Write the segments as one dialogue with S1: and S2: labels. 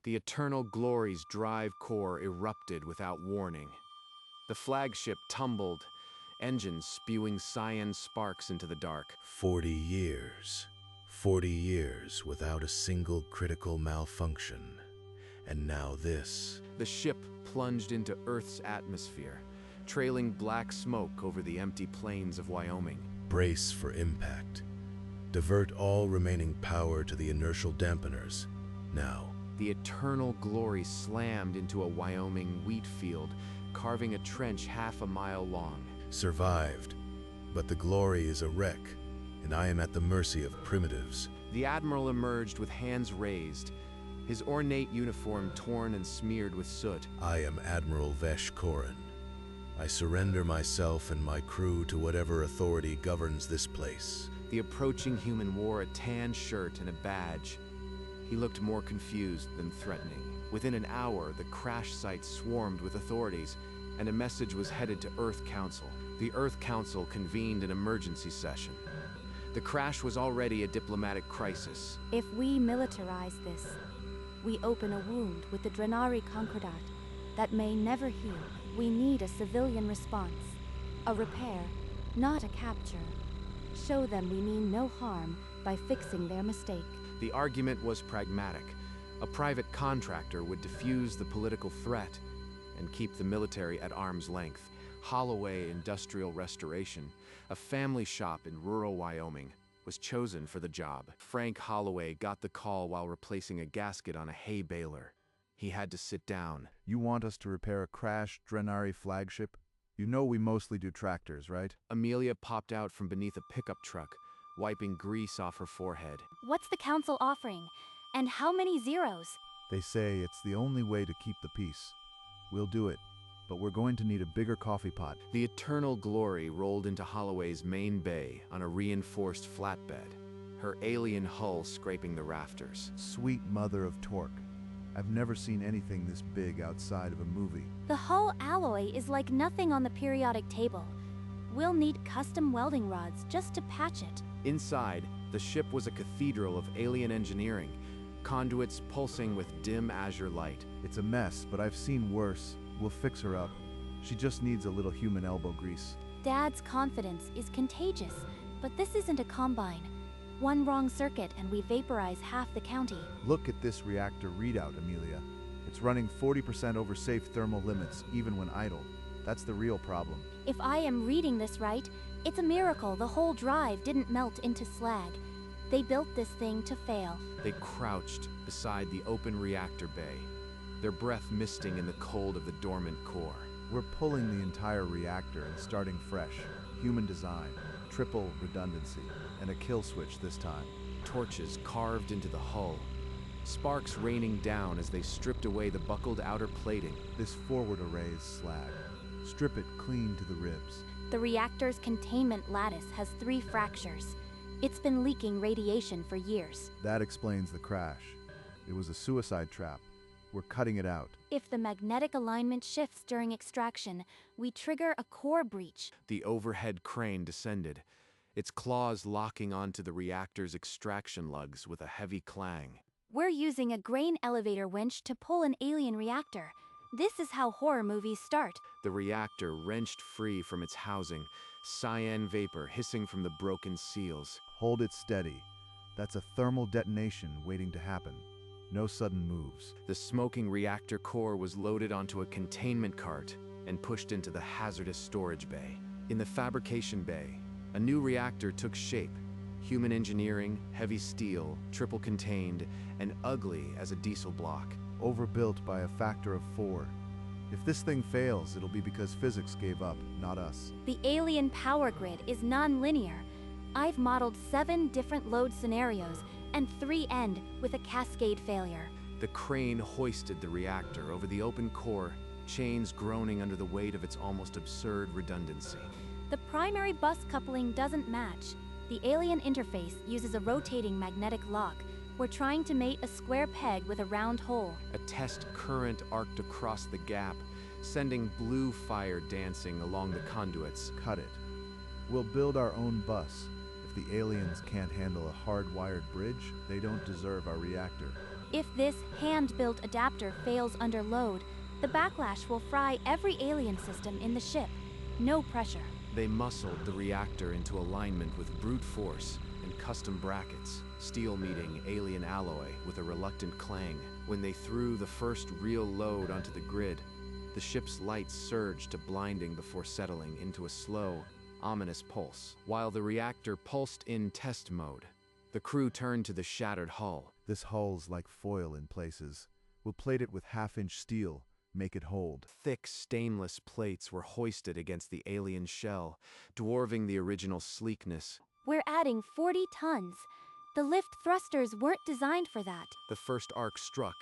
S1: The Eternal Glory's drive core erupted without warning. The flagship tumbled, engines spewing cyan sparks into the dark.
S2: 40 years. 40 years without a single critical malfunction. And now this.
S1: The ship plunged into Earth's atmosphere, trailing black smoke over the empty plains of Wyoming.
S2: Brace for impact. Divert all remaining power to the inertial dampeners. Now.
S1: The Eternal Glory slammed into a Wyoming wheat field, carving a trench half a mile long.
S2: Survived. But the Glory is a wreck, and I am at the mercy of primitives.
S1: The Admiral emerged with hands raised, his ornate uniform torn and smeared with soot.
S2: I am Admiral Vesh Korin. I surrender myself and my crew to whatever authority governs this place.
S1: The approaching human wore a tan shirt and a badge. He looked more confused than threatening. Within an hour, the crash site swarmed with authorities, and a message was headed to Earth Council. The Earth Council convened an emergency session. The crash was already a diplomatic crisis.
S3: If we militarize this, we open a wound with the Drenari Concordat that may never heal. We need a civilian response, a repair, not a capture. Show them we mean no harm by fixing their mistake.
S1: The argument was pragmatic. A private contractor would defuse the political threat and keep the military at arm's length. Holloway Industrial Restoration, a family shop in rural Wyoming, was chosen for the job. Frank Holloway got the call while replacing a gasket on a hay baler. He had to sit down.
S4: You want us to repair a crashed Drenari flagship? You know we mostly do tractors, right?
S1: Amelia popped out from beneath a pickup truck, wiping grease off her forehead.
S3: What's the council offering? And how many zeros?
S4: They say it's the only way to keep the peace. We'll do it, but we're going to need a bigger coffee pot.
S1: The Eternal Glory rolled into Holloway's main bay on a reinforced flatbed, her alien hull scraping the rafters.
S4: Sweet mother of torque. I've never seen anything this big outside of a movie.
S3: The hull alloy is like nothing on the periodic table. We'll need custom welding rods just to patch it.
S1: Inside, the ship was a cathedral of alien engineering, conduits pulsing with dim azure light.
S4: It's a mess, but I've seen worse. We'll fix her up. She just needs a little human elbow grease.
S3: Dad's confidence is contagious, but this isn't a combine. One wrong circuit and we vaporize half the county.
S4: Look at this reactor readout, Amelia. It's running 40% over safe thermal limits, even when idle. That's the real problem.
S3: If I am reading this right, it's a miracle the whole drive didn't melt into slag. They built this thing to fail.
S1: They crouched beside the open reactor bay, their breath misting in the cold of the dormant core.
S4: We're pulling the entire reactor and starting fresh. Human design, triple redundancy, and a kill switch this time.
S1: Torches carved into the hull, sparks raining down as they stripped away the buckled outer plating.
S4: This forward array is slag. Strip it clean to the ribs.
S3: The reactor's containment lattice has 3 fractures. It's been leaking radiation for years.
S4: That explains the crash. It was a suicide trap. We're cutting it out.
S3: If the magnetic alignment shifts during extraction, we trigger a core breach.
S1: The overhead crane descended, its claws locking onto the reactor's extraction lugs with a heavy clang.
S3: We're using a grain elevator winch to pull an alien reactor. This is how horror movies start.
S1: The reactor wrenched free from its housing, cyan vapor hissing from the broken seals.
S4: Hold it steady. That's a thermal detonation waiting to happen. No sudden moves.
S1: The smoking reactor core was loaded onto a containment cart and pushed into the hazardous storage bay. In the fabrication bay, a new reactor took shape. Human engineering, heavy steel, triple contained, and ugly as a diesel block.
S4: Overbuilt by a factor of 4. If this thing fails, it'll be because physics gave up, not us.
S3: The alien power grid is non-linear. I've modeled 7 different load scenarios, and 3 end with a cascade failure.
S1: The crane hoisted the reactor over the open core, chains groaning under the weight of its almost absurd redundancy.
S3: The primary bus coupling doesn't match. The alien interface uses a rotating magnetic lock. We're trying to mate a square peg with a round hole.
S1: A test current arced across the gap, sending blue fire dancing along the conduits.
S4: Cut it. We'll build our own bus. If the aliens can't handle a hardwired bridge, they don't deserve our reactor.
S3: If this hand-built adapter fails under load, the backlash will fry every alien system in the ship. No pressure.
S1: They muscled the reactor into alignment with brute force and custom brackets, steel meeting alien alloy with a reluctant clang. When they threw the first real load onto the grid, the ship's lights surged to blinding before settling into a slow, ominous pulse. While the reactor pulsed in test mode, the crew turned to the shattered hull.
S4: This hull's like foil in places. We'll plate it with half-inch steel, make it hold.
S1: Thick stainless plates were hoisted against the alien shell, dwarfing the original sleekness.
S3: We're adding 40 tons. The lift thrusters weren't designed for that.
S1: The first arc struck,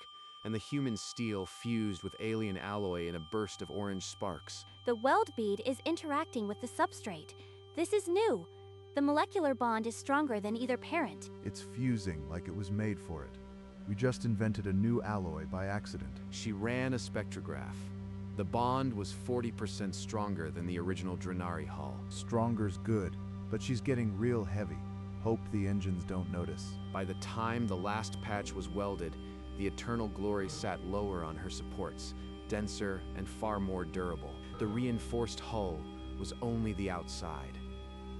S1: and the human steel fused with alien alloy in a burst of orange sparks.
S3: The weld bead is interacting with the substrate. This is new. The molecular bond is stronger than either parent.
S4: It's fusing like it was made for it. We just invented a new alloy by accident.
S1: She ran a spectrograph. The bond was 40% stronger than the original Drenari hull.
S4: Stronger's good, but she's getting real heavy. Hope the engines don't notice.
S1: By the time the last patch was welded, the Eternal Glory sat lower on her supports, denser and far more durable. The reinforced hull was only the outside.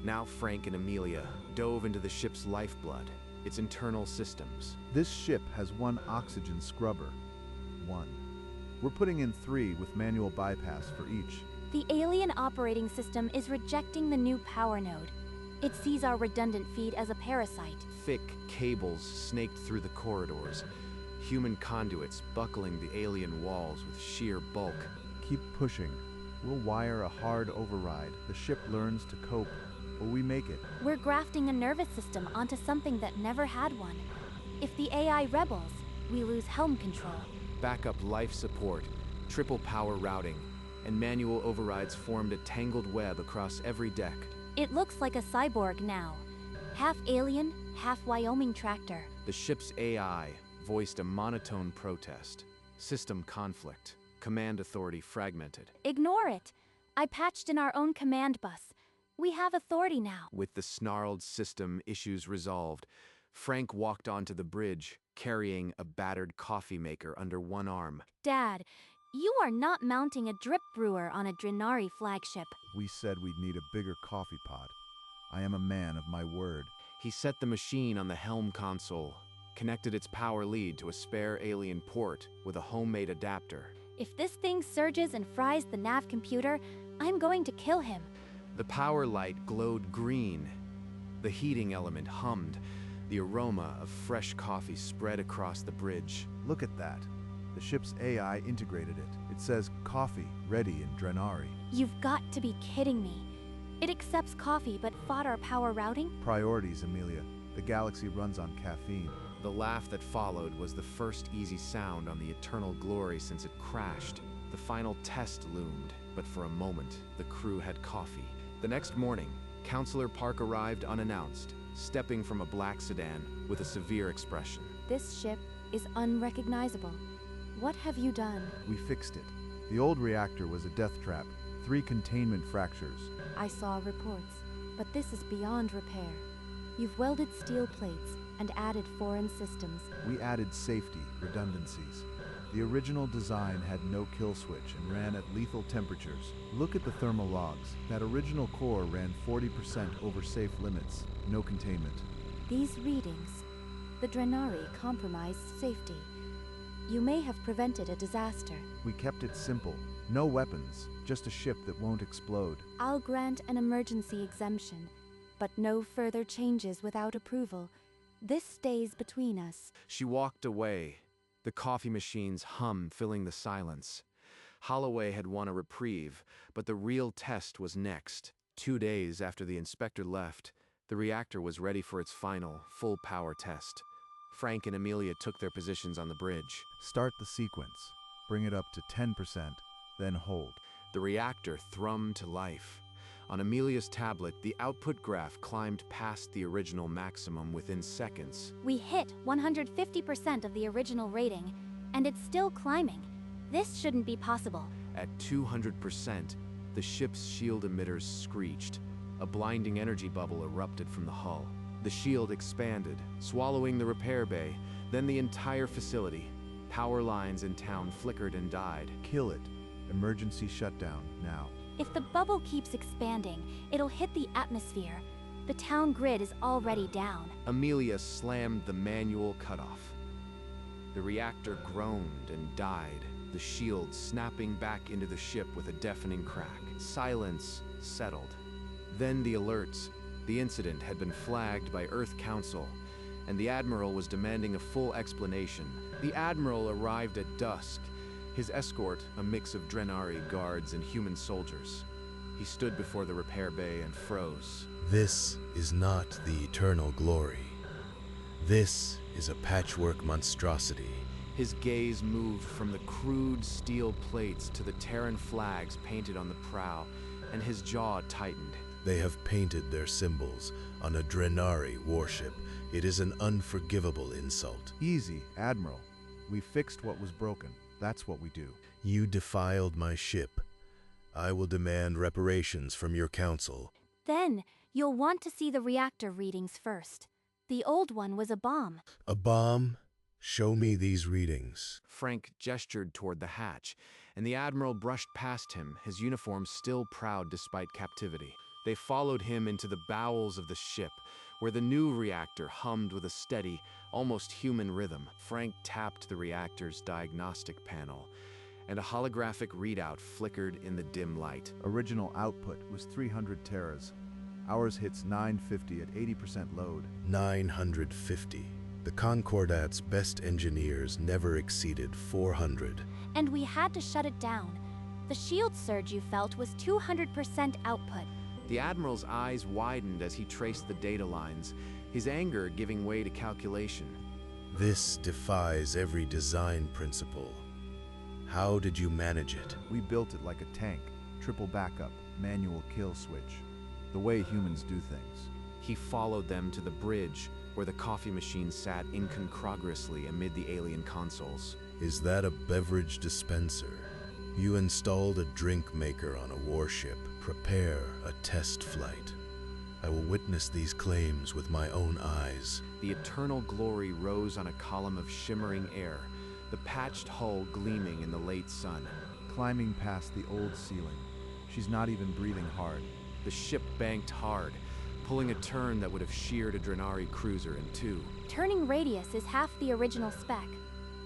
S1: Now Frank and Amelia dove into the ship's lifeblood, its internal systems.
S4: This ship has one oxygen scrubber. One. We're putting in 3 with manual bypass for each.
S3: The alien operating system is rejecting the new power node. It sees our redundant feed as a parasite.
S1: Thick cables snaked through the corridors, human conduits buckling the alien walls with sheer bulk.
S4: Keep pushing. We'll wire a hard override. The ship learns to cope. Will we make it?
S3: We're grafting a nervous system onto something that never had one. If the AI rebels, we lose helm control.
S1: Backup life support, triple power routing, and manual overrides formed a tangled web across every deck.
S3: It looks like a cyborg now. Half alien, half Wyoming tractor.
S1: The ship's AI voiced a monotone protest. System conflict. Command authority fragmented.
S3: Ignore it. I patched in our own command bus. We have authority now.
S1: With the snarled system issues resolved, Frank walked onto the bridge, carrying a battered coffee maker under one arm.
S3: Dad, you are not mounting a drip brewer on a Drenari flagship.
S4: We said we'd need a bigger coffee pot. I am a man of my word.
S1: He set the machine on the helm console, connected its power lead to a spare alien port with a homemade adapter.
S3: If this thing surges and fries the nav computer, I'm going to kill him.
S1: The power light glowed green. The heating element hummed. The aroma of fresh coffee spread across the bridge.
S4: Look at that. The ship's AI integrated it. It says coffee ready in Drenari.
S3: You've got to be kidding me. It accepts coffee but fought our power routing?
S4: Priorities, Amelia. The galaxy runs on caffeine.
S1: The laugh that followed was the first easy sound on the Eternal Glory since it crashed. The final test loomed, but for a moment, the crew had coffee. The next morning, Counselor Park arrived unannounced, stepping from a black sedan with a severe expression.
S3: This ship is unrecognizable. What have you done?
S4: We fixed it. The old reactor was a death trap. 3 containment fractures.
S3: I saw reports, but this is beyond repair. You've welded steel plates and added foreign systems.
S4: We added safety, redundancies. The original design had no kill switch and ran at lethal temperatures. Look at the thermal logs. That original core ran 40% over safe limits. No containment.
S3: These readings, the Drenari compromised safety. You may have prevented a disaster.
S4: We kept it simple. No weapons, just a ship that won't explode.
S3: I'll grant an emergency exemption, but no further changes without approval. This stays between us.
S1: She walked away, the coffee machine's hum filling the silence. Holloway had won a reprieve, but the real test was next. 2 days after the inspector left, the reactor was ready for its final, full-power test. Frank and Amelia took their positions on the bridge.
S4: Start the sequence. Bring it up to 10%, then hold.
S1: The reactor thrummed to life. On Amelia's tablet, the output graph climbed past the original maximum within seconds.
S3: We hit 150% of the original rating, and it's still climbing. This shouldn't be possible.
S1: At 200%, the ship's shield emitters screeched. A blinding energy bubble erupted from the hull. The shield expanded, swallowing the repair bay, then the entire facility. Power lines in town flickered and died.
S4: Kill it. Emergency shutdown, now.
S3: If the bubble keeps expanding, it'll hit the atmosphere. The town grid is already down.
S1: Amelia slammed the manual cutoff. The reactor groaned and died, the shield snapping back into the ship with a deafening crack. Silence settled. Then the alerts. The incident had been flagged by Earth Council, and the Admiral was demanding a full explanation. The Admiral arrived at dusk, his escort a mix of Drenari guards and human soldiers. He stood before the repair bay and froze.
S2: This is not the eternal glory. This is a patchwork monstrosity.
S1: His gaze moved from the crude steel plates to the Terran flags painted on the prow, and his jaw tightened.
S2: They have painted their symbols on a Drenari warship. It is an unforgivable insult.
S4: Easy, Admiral. We fixed what was broken. That's what we do.
S2: You defiled my ship. I will demand reparations from your council.
S3: Then, you'll want to see the reactor readings first. The old one was a bomb.
S2: A bomb? Show me these readings.
S1: Frank gestured toward the hatch, and the Admiral brushed past him, his uniform still proud despite captivity. They followed him into the bowels of the ship, where the new reactor hummed with a steady, almost human rhythm. Frank tapped the reactor's diagnostic panel, and a holographic readout flickered in the dim light.
S4: Original output was 300 teras. Ours hits 950 at 80% load.
S2: 950. The Concordat's best engineers never exceeded 400.
S3: And we had to shut it down. The shield surge you felt was 200% output.
S1: The Admiral's eyes widened as he traced the data lines, his anger giving way to calculation.
S2: This defies every design principle. How did you manage it?
S4: We built it like a tank. Triple backup, manual kill switch. The way humans do things.
S1: He followed them to the bridge, where the coffee machine sat incongruously amid the alien consoles.
S2: Is that a beverage dispenser? You installed a drink maker on a warship. Prepare a test flight. I will witness these claims with my own eyes.
S1: The eternal glory rose on a column of shimmering air, the patched hull gleaming in the late sun.
S4: Climbing past the old ceiling. She's not even breathing hard.
S1: The ship banked hard, pulling a turn that would have sheared a Drenari cruiser in two.
S3: Turning radius is half the original spec.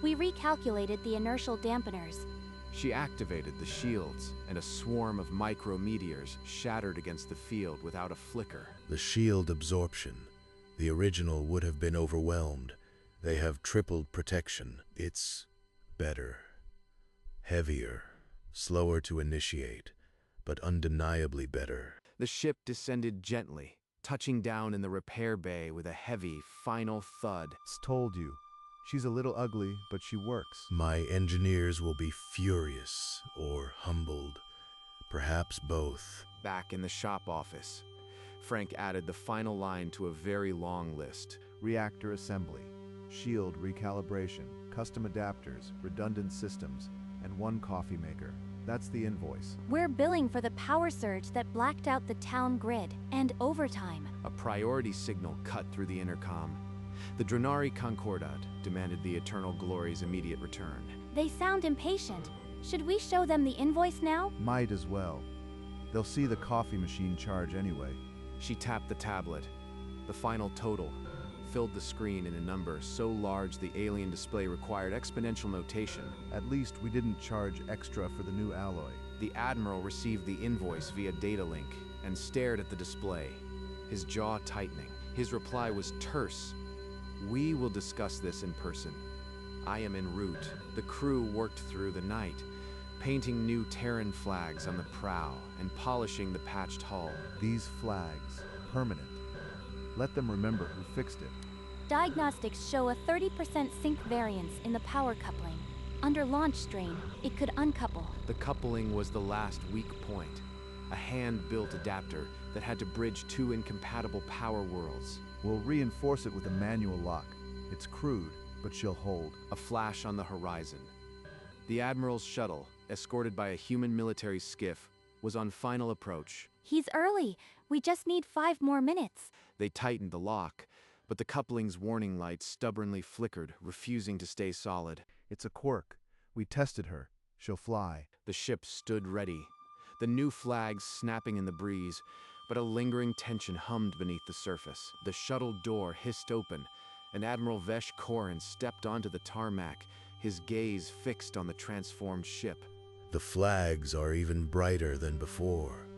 S3: We recalculated the inertial dampeners.
S1: She activated the shields, and a swarm of micrometeors shattered against the field without a flicker.
S2: The shield absorption. The original would have been overwhelmed. They have tripled protection. It's better. Heavier. Slower to initiate, but undeniably better.
S1: The ship descended gently, touching down in the repair bay with a heavy, final thud.
S4: Told you. She's a little ugly, but she works.
S2: My engineers will be furious or humbled. Perhaps both.
S1: Back in the shop office, Frank added the final line to a very long list.
S4: Reactor assembly, shield recalibration, custom adapters, redundant systems, and one coffee maker. That's the invoice.
S3: We're billing for the power surge that blacked out the town grid, and overtime.
S1: A priority signal cut through the intercom. The Drenari Concordat demanded the Eternal Glory's immediate return.
S3: They sound impatient. Should we show them the invoice now?
S4: Might as well. They'll see the coffee machine charge anyway.
S1: She tapped the tablet. The final total filled the screen in a number so large the alien display required exponential notation.
S4: At least we didn't charge extra for the new alloy.
S1: The Admiral received the invoice via data link and stared at the display, his jaw tightening. His reply was terse. We will discuss this in person. I am en route. The crew worked through the night, painting new Terran flags on the prow and polishing the patched hull.
S4: These flags, permanent. Let them remember who fixed it.
S3: Diagnostics show a 30% sync variance in the power coupling. Under launch strain, it could uncouple.
S1: The coupling was the last weak point, a hand-built adapter that had to bridge two incompatible power worlds.
S4: We'll reinforce it with a manual lock. It's crude, but she'll hold.
S1: A flash on the horizon. The Admiral's shuttle, escorted by a human military skiff, was on final approach.
S3: He's early. We just need 5 more minutes.
S1: They tightened the lock, but the coupling's warning light stubbornly flickered, refusing to stay solid.
S4: It's a quirk. We tested her. She'll fly.
S1: The ship stood ready, the new flags snapping in the breeze, but a lingering tension hummed beneath the surface. The shuttle door hissed open, and Admiral Vesh Korin stepped onto the tarmac, his gaze fixed on the transformed ship.
S2: The flags are even brighter than before.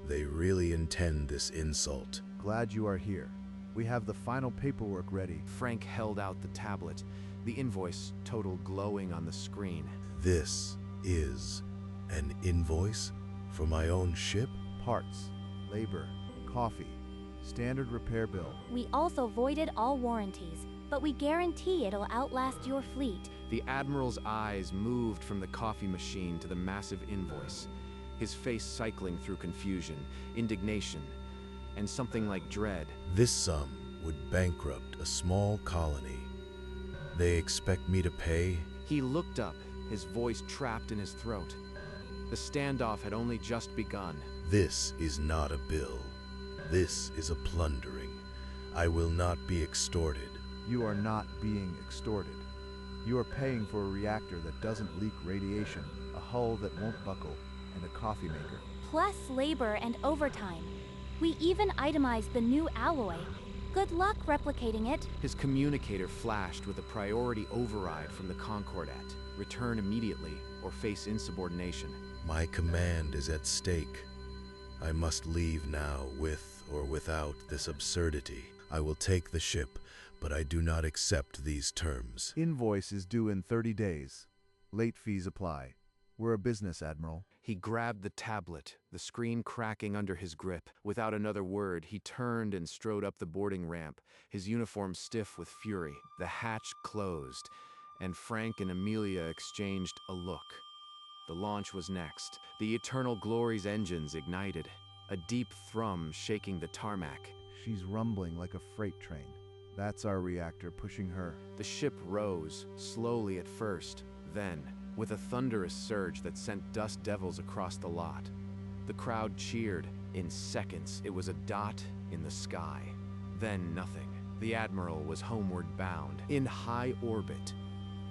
S2: They really intend this insult.
S4: Glad you are here. We have the final paperwork ready.
S1: Frank held out the tablet, the invoice total glowing on the screen.
S2: This is an invoice for my own ship?
S4: Parts, labor, coffee, standard repair bill.
S3: We also voided all warranties, but we guarantee it'll outlast your fleet.
S1: The Admiral's eyes moved from the coffee machine to the massive invoice, his face cycling through confusion, indignation, and something like dread.
S2: This sum would bankrupt a small colony. They expect me to pay?
S1: He looked up, his voice trapped in his throat. The standoff had only just begun.
S2: This is not a bill. This is a plundering. I will not be extorted.
S4: You are not being extorted. You are paying for a reactor that doesn't leak radiation, a hull that won't buckle, and a coffee maker.
S3: Plus labor and overtime. We even itemized the new alloy. Good luck replicating it.
S1: His communicator flashed with a priority override from the Concordat. Return immediately or face insubordination.
S2: My command is at stake. I must leave now with or without this absurdity. I will take the ship, but I do not accept these terms.
S4: Invoice is due in 30 days. Late fees apply. We're a business, Admiral.
S1: He grabbed the tablet, the screen cracking under his grip. Without another word, he turned and strode up the boarding ramp, his uniform stiff with fury. The hatch closed, and Frank and Amelia exchanged a look. The launch was next. The Eternal Glory's engines ignited, a deep thrum shaking the tarmac.
S4: She's rumbling like a freight train. That's our reactor pushing her.
S1: The ship rose, slowly at first, then, with a thunderous surge that sent dust devils across the lot. The crowd cheered. In seconds, it was a dot in the sky. Then nothing. The Admiral was homeward bound, in high orbit.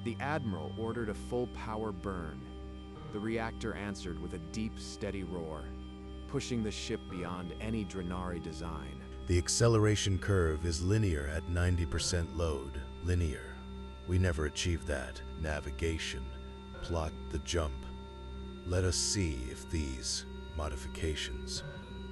S1: The Admiral ordered a full-power burn. The reactor answered with a deep, steady roar, pushing the ship beyond any Drenari design.
S2: The acceleration curve is linear at 90% load. Linear. We never achieved that. Navigation. Plot the jump. Let us see if these modifications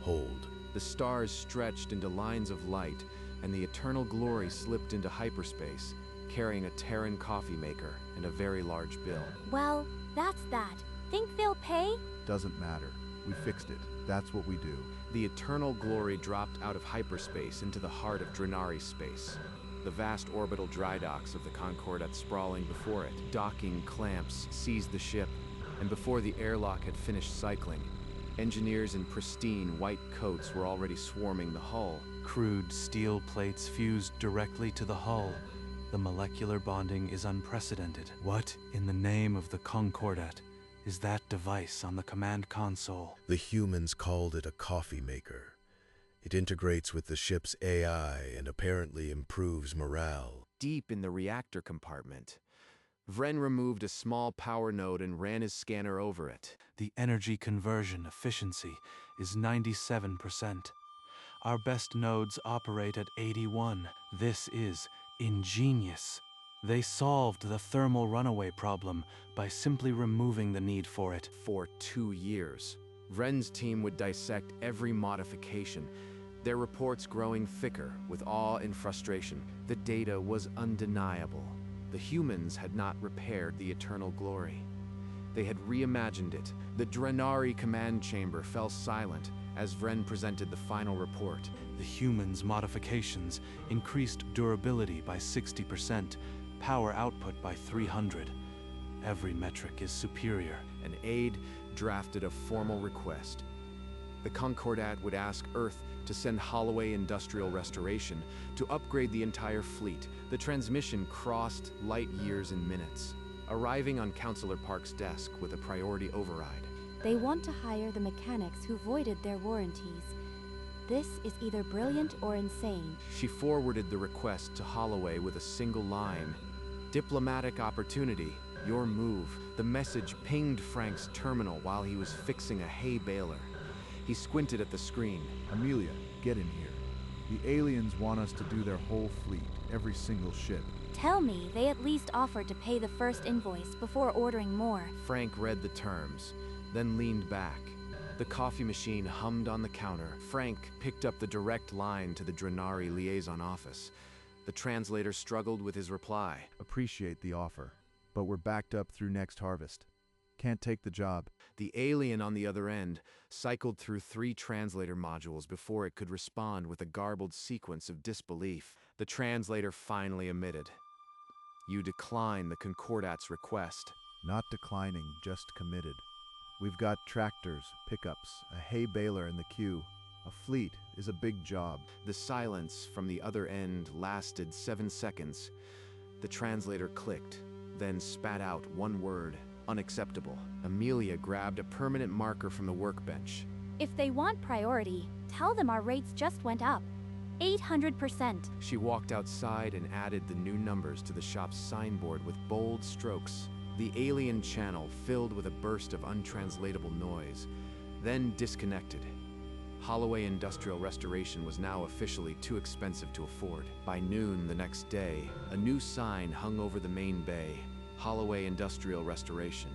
S2: hold.
S1: The stars stretched into lines of light, and the Eternal Glory slipped into hyperspace, carrying a Terran coffee maker and a very large bill.
S3: Well, that's that. Think they'll pay?
S4: Doesn't matter. We fixed it. That's what we do.
S1: The Eternal Glory dropped out of hyperspace into the heart of Drenari space. The vast orbital dry docks of the Concordat sprawling before it. Docking clamps seized the ship, and before the airlock had finished cycling, engineers in pristine white coats were already swarming the hull.
S5: Crude steel plates fused directly to the hull. The molecular bonding is unprecedented. What, in the name of the Concordat, is that device on the command console?
S2: The humans called it a coffee maker. It integrates with the ship's AI and apparently improves morale.
S1: Deep in the reactor compartment, Vren removed a small power node and ran his scanner over it.
S5: The energy conversion efficiency is 97%. Our best nodes operate at 81. This is ingenious. They solved the thermal runaway problem by simply removing the need for it.
S1: For 2 years, Vren's team would dissect every modification, their reports growing thicker with awe and frustration. The data was undeniable. The humans had not repaired the Eternal Glory. They had reimagined it. The Drenari command chamber fell silent as Vren presented the final report.
S5: The humans' modifications increased durability by 60%, power output by 300. Every metric is superior.
S1: An aide drafted a formal request. The Concordat would ask Earth to send Holloway Industrial Restoration to upgrade the entire fleet. The transmission crossed light years in minutes, arriving on Counselor Park's desk with a priority override.
S3: They want to hire the mechanics who voided their warranties. This is either brilliant or insane.
S1: She forwarded the request to Holloway with a single line. Diplomatic opportunity, your move. The message pinged Frank's terminal while he was fixing a hay baler. He squinted at the screen.
S4: Amelia, get in here. The aliens want us to do their whole fleet, every single ship.
S3: Tell me they at least offered to pay the first invoice before ordering more.
S1: Frank read the terms, then leaned back. The coffee machine hummed on the counter. Frank picked up the direct line to the Drenari liaison office. The translator struggled with his reply.
S4: Appreciate the offer, but we're backed up through next harvest. Can't take the job.
S1: The alien on the other end cycled through 3 translator modules before it could respond with a garbled sequence of disbelief. The translator finally emitted. You decline the Concordat's request.
S4: Not declining, just committed. We've got tractors, pickups, a hay baler in the queue. A fleet is a big job.
S1: The silence from the other end lasted 7 seconds. The translator clicked, then spat out one word: unacceptable. Amelia grabbed a permanent marker from the workbench.
S3: If they want priority, tell them our rates just went up. 800%.
S1: She walked outside and added the new numbers to the shop's signboard with bold strokes. The alien channel filled with a burst of untranslatable noise, then disconnected. Holloway Industrial Restoration was now officially too expensive to afford. By noon the next day, a new sign hung over the main bay. Holloway Industrial Restoration,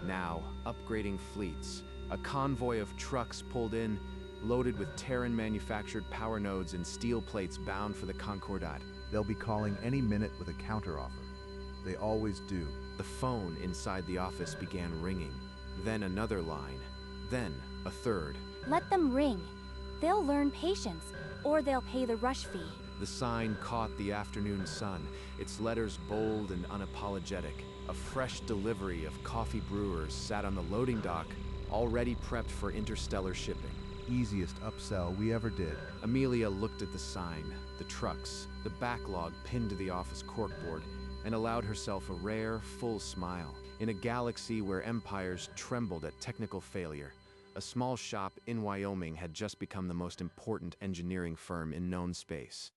S1: now upgrading fleets. A convoy of trucks pulled in, loaded with Terran-manufactured power nodes and steel plates bound for the Concordat.
S4: They'll be calling any minute with a counteroffer. They always do.
S1: The phone inside the office began ringing. Then another line. Then a third.
S3: Let them ring. They'll learn patience, or they'll pay the rush fee.
S1: The sign caught the afternoon sun, its letters bold and unapologetic. A fresh delivery of coffee brewers sat on the loading dock, already prepped for interstellar shipping.
S4: Easiest upsell we ever did.
S1: Amelia looked at the sign, the trucks, the backlog pinned to the office corkboard, and allowed herself a rare, full smile. In a galaxy where empires trembled at technical failure, a small shop in Wyoming had just become the most important engineering firm in known space.